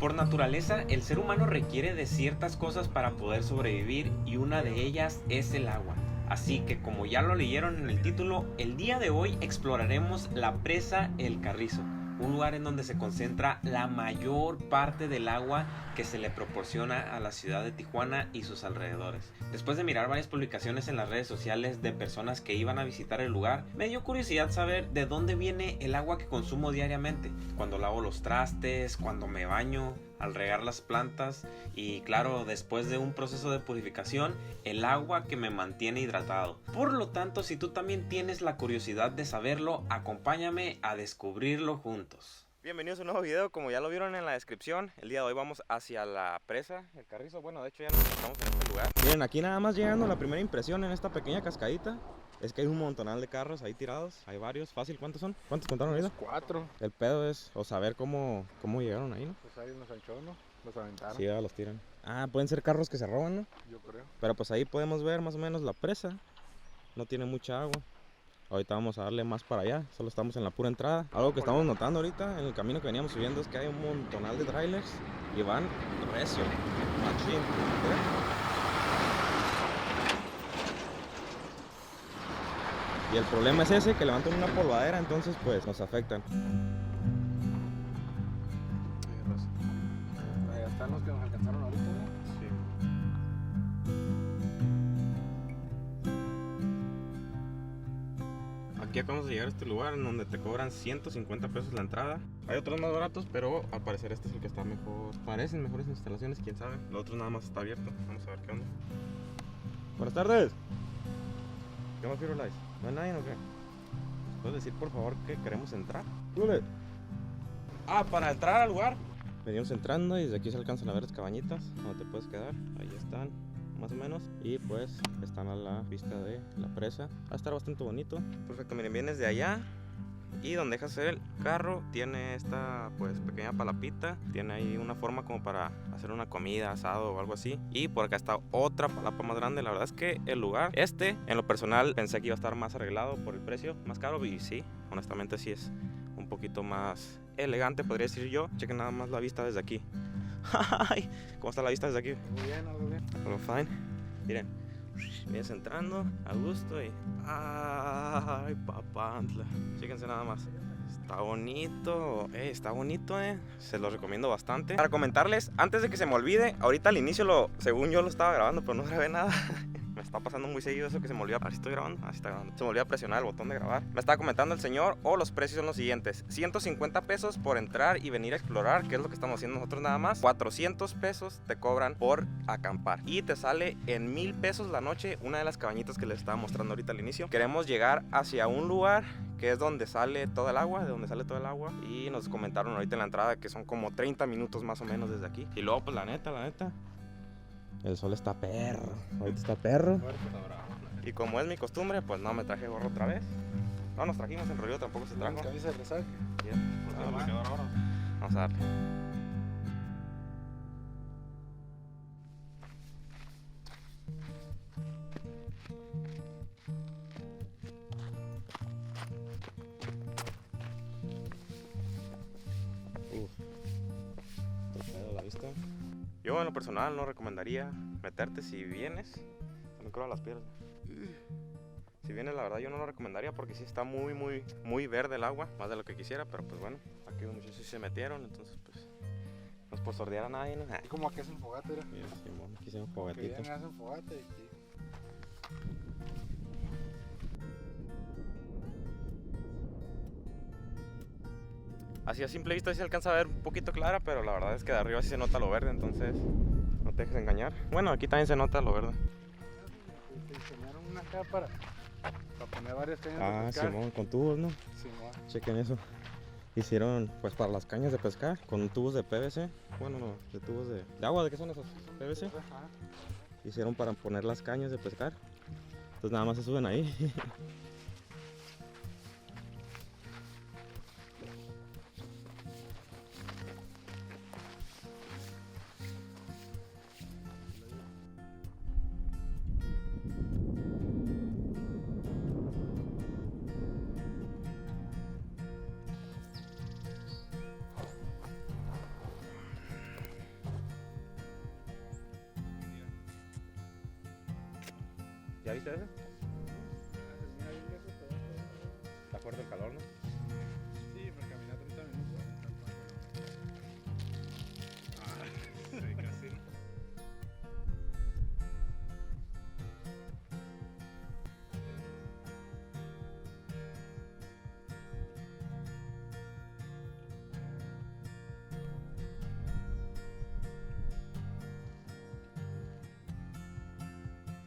Por naturaleza, el ser humano requiere de ciertas cosas para poder sobrevivir y una de ellas es el agua. Así que como ya lo leyeron en el título, el día de hoy exploraremos la presa El Carrizo, un lugar en donde se concentra la mayor parte del agua que se le proporciona a la ciudad de Tijuana y sus alrededores. Después de mirar varias publicaciones en las redes sociales de personas que iban a visitar el lugar, me dio curiosidad saber de dónde viene el agua que consumo diariamente, cuando lavo los trastes, cuando me baño, al regar las plantas y claro, después de un proceso de purificación, el agua que me mantiene hidratado. Por lo tanto, si tú también tienes la curiosidad de saberlo, acompáñame a descubrirlo juntos. Bienvenidos a un nuevo video. Como ya lo vieron en la descripción, el día de hoy vamos hacia la presa El Carrizo. Bueno, de hecho ya nos encontramos en este lugar. Miren, aquí nada más llegando, la primera impresión en esta pequeña cascadita es que hay un montonal de carros ahí tirados. Hay varios, fácil. ¿Cuántos son? ¿Cuántos contaron ahorita? 4. El pedo es o saber cómo llegaron ahí, ¿no? Pues ahí nos echó, ¿no? Los aventaron. Sí, ya los tiran. Ah, pueden ser carros que se roban, ¿no? Yo creo. Pero pues ahí podemos ver más o menos la presa. No tiene mucha agua. Ahorita vamos a darle más para allá. Solo estamos en la pura entrada. Algo que estamos notando ahorita en el camino que veníamos subiendo es que hay un montonal de trailers y van recio. Machín. Y el problema es ese, que levantan una polvadera, entonces pues nos afectan. Ahí están los que nos alcanzaron ahorita, ¿no? Sí. Aquí acabamos de llegar a este lugar en donde te cobran 150 pesos la entrada. Hay otros más baratos, pero al parecer este es el que está mejor. Parecen mejores instalaciones, quién sabe. Lo otro nada más está abierto. Vamos a ver qué onda. Buenas tardes. ¿Qué más, Firulais? ¿No hay nadie o qué? ¿Puedes decir por favor que queremos entrar? ¡Dule! Ah, para entrar al lugar. Venimos entrando y desde aquí se alcanzan a ver las cabañitas donde te puedes quedar. Ahí están, más o menos. Y pues están a la vista de la presa. Va a estar bastante bonito. Perfecto, miren, vienes de allá. Y donde dejas el carro tiene esta pues pequeña palapita. Tiene ahí una forma como para hacer una comida, asado o algo así. Y por acá está otra palapa más grande. La verdad es que el lugar en lo personal pensé que iba a estar más arreglado por el precio más caro. Y sí, honestamente sí es un poquito más elegante, podría decir yo. Chequen nada más la vista desde aquí. ¿Cómo está la vista desde aquí? Muy bien, algo bien. Algo fine. Miren, vienes entrando a gusto y... ¡ay, papantla! Chéquense nada más. Está bonito, está bonito, se los recomiendo bastante. Para comentarles, antes de que se me olvide, ahorita al inicio según yo lo estaba grabando, pero no grabé nada. Me está pasando muy seguido eso que se me olvidó. A ver si estoy grabando. Así está grabando. Se me olvidó presionar el botón de grabar. Me estaba comentando el señor, los precios son los siguientes: 150 pesos por entrar y venir a explorar, que es lo que estamos haciendo nosotros nada más. 400 pesos te cobran por acampar. Y te sale en 1000 pesos la noche una de las cabañitas que les estaba mostrando ahorita al inicio. Queremos llegar hacia un lugar que es donde sale toda el agua, y nos comentaron ahorita en la entrada que son como 30 minutos más o menos desde aquí. Y luego pues la neta, el sol está perro, ahorita está perro. Y como es mi costumbre, pues no me traje gorro otra vez. No nos trajimos, el rollo tampoco se trajo. Camisa de resaque. Vamos a darle. La vista. Yo en lo personal no recomendaría meterte si vienes. Me cruelan las piernas. Si vienes, la verdad yo no lo recomendaría porque sí está muy verde el agua, más de lo que quisiera, pero pues bueno, aquí los muchachos sí se metieron, entonces pues no es por sordear a nadie, ¿no? ¿Y como aquí hacen fogata, era? Sí, aquí hicieron Que fogatita. vienen, hacen fogata y aquí. Así a simple vista sí se alcanza a ver un poquito clara, pero la verdad es que de arriba sí se nota lo verde, entonces no te dejes engañar. Bueno, aquí también se nota lo verde. Te diseñaron una acá para poner varias cañas de Ah, pescar. Simón, con tubos, ¿no? Simón. Chequen eso. Hicieron pues para las cañas de pescar con tubos de PVC. Bueno, no, de tubos de agua. ¿De qué son esos? PVC. Ajá. Hicieron para poner las cañas de pescar. Entonces nada más se suben ahí. viste ese? Está fuerte el calor, ¿no? Sí, me caminé 30 minutos. Sí, casi.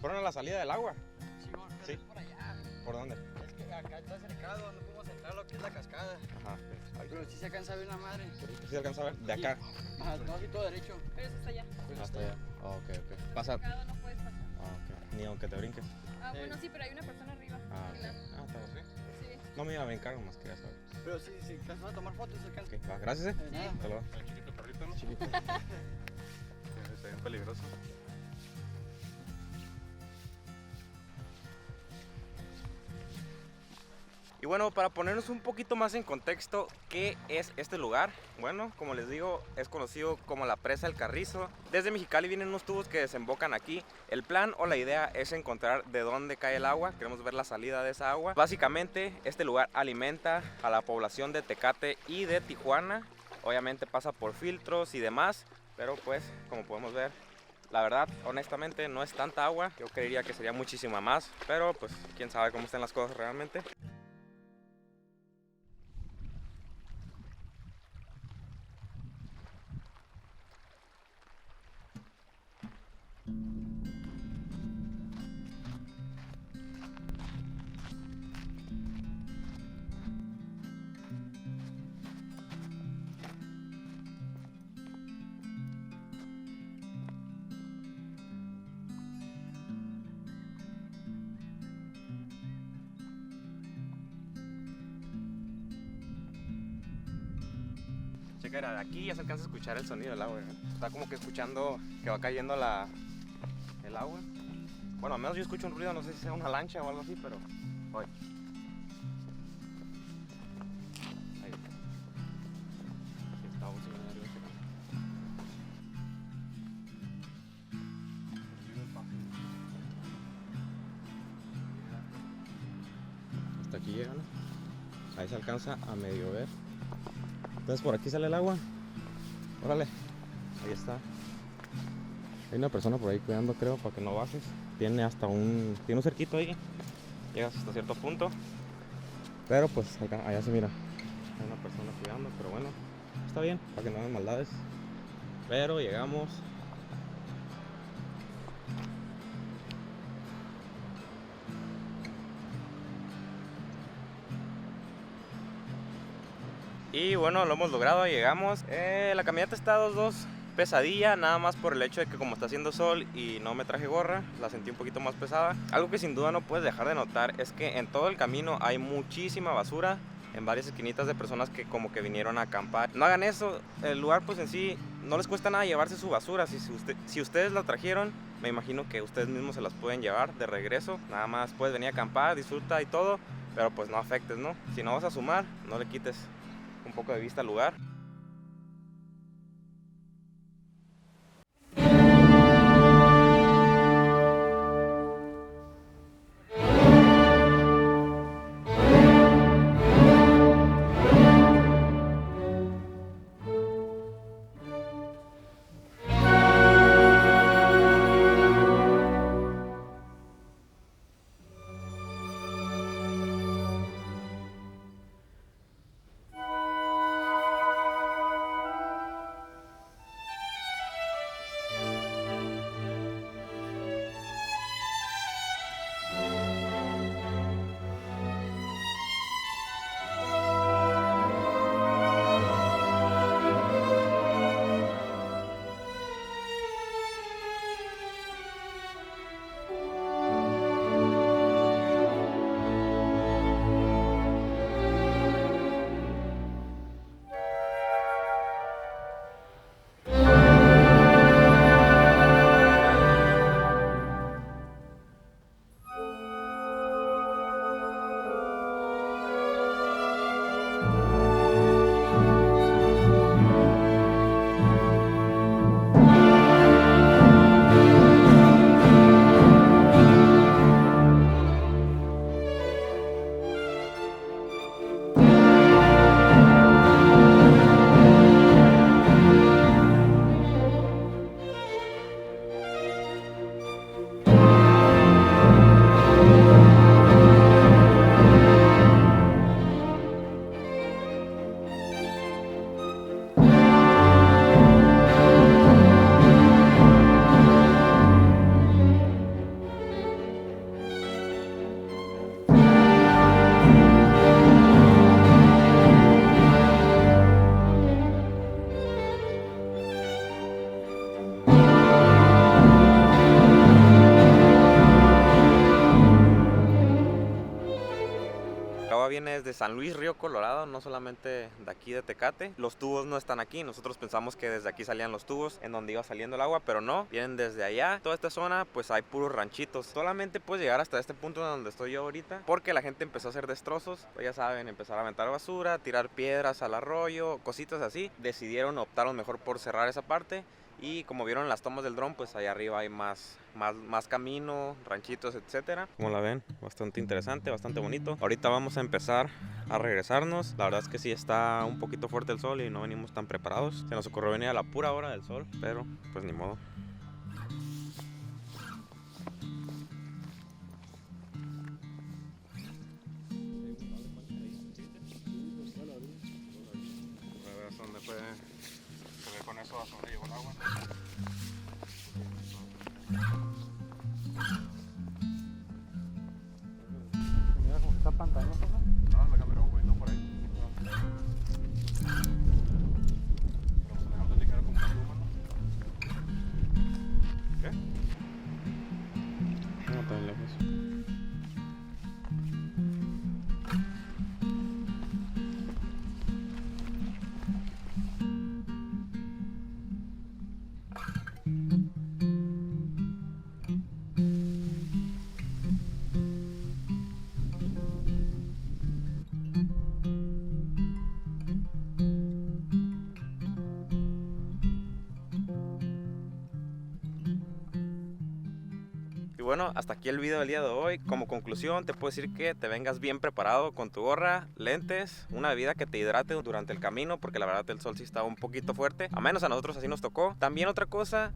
¿Fueron a la salida del agua? Sí, bueno, Sí. es por allá. ¿Por dónde? Es que acá está cercado, no podemos entrar a lo que es la cascada. Ajá, Pero sí se alcanza a ver una madre. ¿Sí se alcanza a ver? De acá. Ajá, no, así todo derecho. Pero eso está allá. Hasta allá. Ok. Pasa. Cercado no puedes pasar. Ok. Ni aunque te brinques. Ah, bueno, sí, pero hay una persona arriba. Ah, Claro. está bien. Sí. No me iba a brincar, nomás quería saber. Pero sí, si alcanzan a tomar fotos, se alcanza. Ok, va, gracias, De nada. Hasta luego. El chiquito perrito, ¿no? Chiquito. Está bien peligroso. Y bueno, para ponernos un poquito más en contexto, ¿qué es este lugar? Bueno, como les digo, es conocido como la Presa del Carrizo. Desde Mexicali vienen unos tubos que desembocan aquí. El plan o la idea es encontrar de dónde cae el agua. Queremos ver la salida de esa agua. Básicamente, este lugar alimenta a la población de Tecate y de Tijuana. Obviamente pasa por filtros y demás, pero pues, como podemos ver, la verdad, honestamente, no es tanta agua. Yo creería que sería muchísima más, pero pues, quién sabe cómo están las cosas realmente. Checa, de aquí ya se alcanza a escuchar el sonido del agua, ¿eh? Está como que escuchando que va cayendo el agua. Bueno, al menos yo escucho un ruido, no sé si sea una lancha o algo así, pero... Oye. Ahí. Aquí está, vamos a ir arriba, checa. Hasta aquí llegan. Ahí se alcanza a medio ver. Entonces por aquí sale el agua. Órale. Ahí está. Hay una persona por ahí cuidando, creo, para que no bajes. Tiene un cerquito ahí. Llegas hasta cierto punto. Pero pues acá, allá se mira. Hay una persona cuidando, pero bueno. Está bien, para que no hagan maldades. Pero llegamos. Y bueno, lo hemos logrado, llegamos. La caminata está 2-2 pesadilla, nada más por el hecho de que como está haciendo sol y no me traje gorra, la sentí un poquito más pesada. Algo que sin duda no puedes dejar de notar es que en todo el camino hay muchísima basura en varias esquinitas de personas que como que vinieron a acampar. No hagan eso, el lugar pues en sí no les cuesta nada llevarse su basura. Si ustedes la trajeron, me imagino que ustedes mismos se las pueden llevar de regreso. Nada más puedes venir a acampar, disfruta y todo, pero pues no afectes, ¿no? Si no vas a sumar, no le quites un poco de vista al lugar. viene desde San Luis Río Colorado, no solamente de aquí de Tecate. Los tubos no están aquí, nosotros pensamos que desde aquí salían los tubos en donde iba saliendo el agua, pero no, vienen desde allá. Toda esta zona pues hay puros ranchitos, solamente puedes llegar hasta este punto donde estoy yo ahorita, porque la gente empezó a hacer destrozos, pues ya saben, empezar a aventar basura, tirar piedras al arroyo, cositas así. Optaron mejor por cerrar esa parte. Y como vieron en las tomas del dron, pues allá arriba hay más camino, ranchitos, etcétera. Como la ven, bastante interesante, bastante bonito. Ahorita vamos a empezar a regresarnos. La verdad es que sí está un poquito fuerte el sol y no venimos tan preparados. Se nos ocurrió venir a la pura hora del sol, pero pues ni modo. ¿Dónde fue? Se ve con eso a sobrellevar el agua. Mira como que está pantanoso, ¿no? No, la cámara un poquito por ahí. Vamos a dejarlo ligero como una pluma, ¿no? ¿Qué? No tan lejos. Y bueno, hasta aquí el video del día de hoy. Como conclusión te puedo decir que te vengas bien preparado con tu gorra, lentes, una bebida que te hidrate durante el camino, porque la verdad el sol sí está un poquito fuerte, a menos a nosotros así nos tocó. También otra cosa,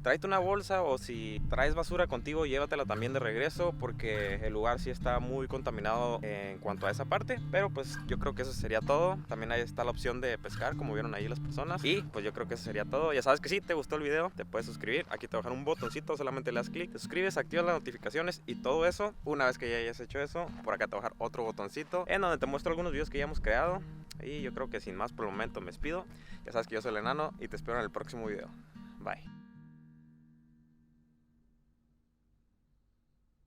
tráete una bolsa, o si traes basura contigo, llévatela también de regreso, porque el lugar sí está muy contaminado en cuanto a esa parte. Pero pues yo creo que eso sería todo. También ahí está la opción de pescar, como vieron ahí las personas. Y pues yo creo que eso sería todo. Ya sabes que si te gustó el video, te puedes suscribir. Aquí te voy a dejar un botoncito, solamente le das clic, te suscribes, activas las notificaciones y todo eso. Una vez que ya hayas hecho eso, por acá te voy a dejar otro botoncito en donde te muestro algunos videos que ya hemos creado. Y yo creo que sin más por el momento me despido. Ya sabes que yo soy el Enano y te espero en el próximo video. Bye.